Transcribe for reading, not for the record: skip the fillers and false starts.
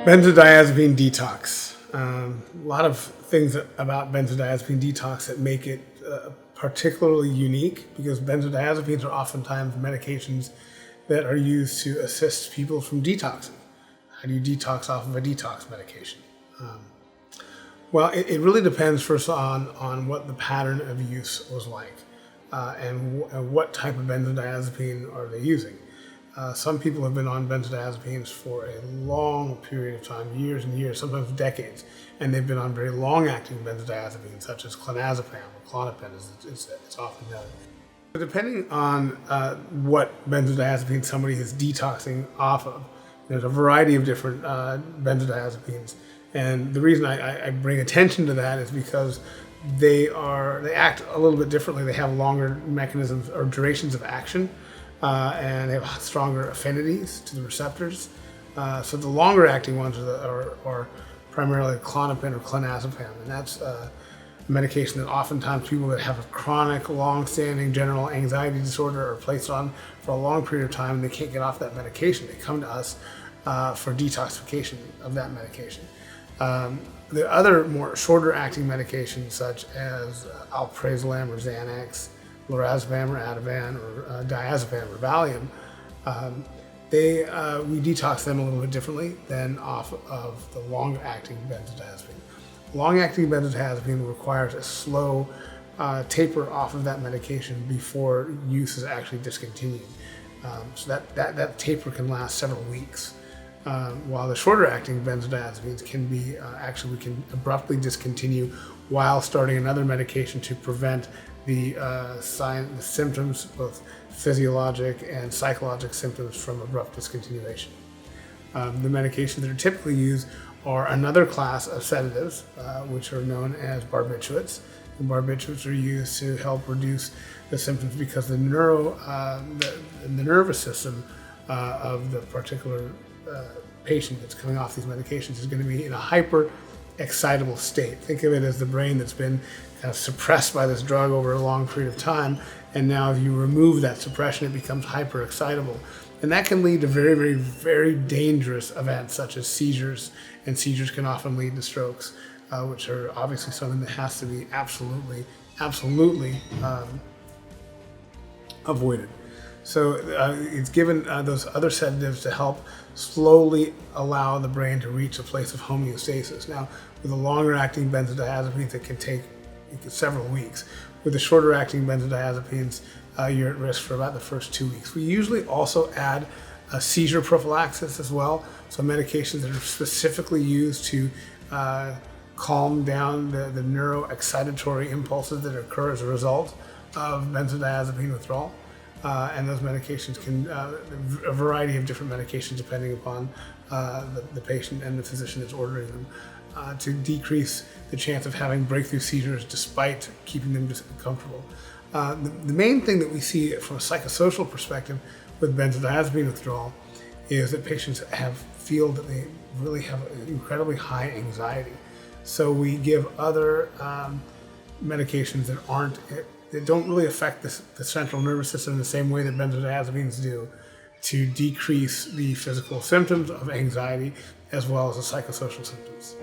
Benzodiazepine detox. A lot of things about benzodiazepine detox that make it particularly unique, because benzodiazepines are oftentimes medications that are used to assist people from detoxing. How do you detox off of a detox medication? Well, it really depends first on what the pattern of use was like and what type of benzodiazepine are they using. Some people have been on benzodiazepines for a long period of time, years and years, sometimes decades, and they've been on very long-acting benzodiazepines, such as clonazepam or Klonopin, as it's often known. So depending on what benzodiazepine somebody is detoxing off of, there's a variety of different benzodiazepines, and the reason I bring attention to that is because they act a little bit differently. They have longer mechanisms or durations of action. And they have stronger affinities to the receptors. So the longer acting ones are primarily Klonopin or clonazepam, and that's a medication that oftentimes people that have a chronic, long-standing general anxiety disorder are placed on for a long period of time, and they can't get off that medication. They come to us for detoxification of that medication. The other more shorter acting medications, such as alprazolam or Xanax, lorazepam or Ativan, or diazepam or Valium, we detox them a little bit differently than off of the long-acting benzodiazepine. Long-acting benzodiazepine requires a slow taper off of that medication before use is actually discontinued. So that taper can last several weeks. While the shorter-acting benzodiazepines can be, we can abruptly discontinue while starting another medication to prevent the symptoms, both physiologic and psychological symptoms, from abrupt discontinuation. The medications that are typically used are another class of sedatives, which are known as barbiturates. And barbiturates are used to help reduce the symptoms because the nervous system of the particular patient that's coming off these medications is going to be in a hyper excitable state. Think of it as the brain that's been kind of suppressed by this drug over a long period of time, and now if you remove that suppression, it becomes hyper excitable. And that can lead to very, very, very dangerous events, such as seizures, and seizures can often lead to strokes, which are obviously something that has to be absolutely avoided. So it's given those other sedatives to help slowly allow the brain to reach a place of homeostasis. Now, with the longer-acting benzodiazepines, it can take several weeks. With the shorter-acting benzodiazepines, you're at risk for about the first 2 weeks. We usually also add a seizure prophylaxis as well, so medications that are specifically used to calm down the neuroexcitatory impulses that occur as a result of benzodiazepine withdrawal. And those medications can, a variety of different medications depending upon the patient and the physician that's ordering them, to decrease the chance of having breakthrough seizures despite keeping them comfortable. The main thing that we see from a psychosocial perspective with benzodiazepine withdrawal is that patients feel that they really have incredibly high anxiety. So we give other medications that don't really affect the central nervous system in the same way that benzodiazepines do, to decrease the physical symptoms of anxiety as well as the psychosocial symptoms.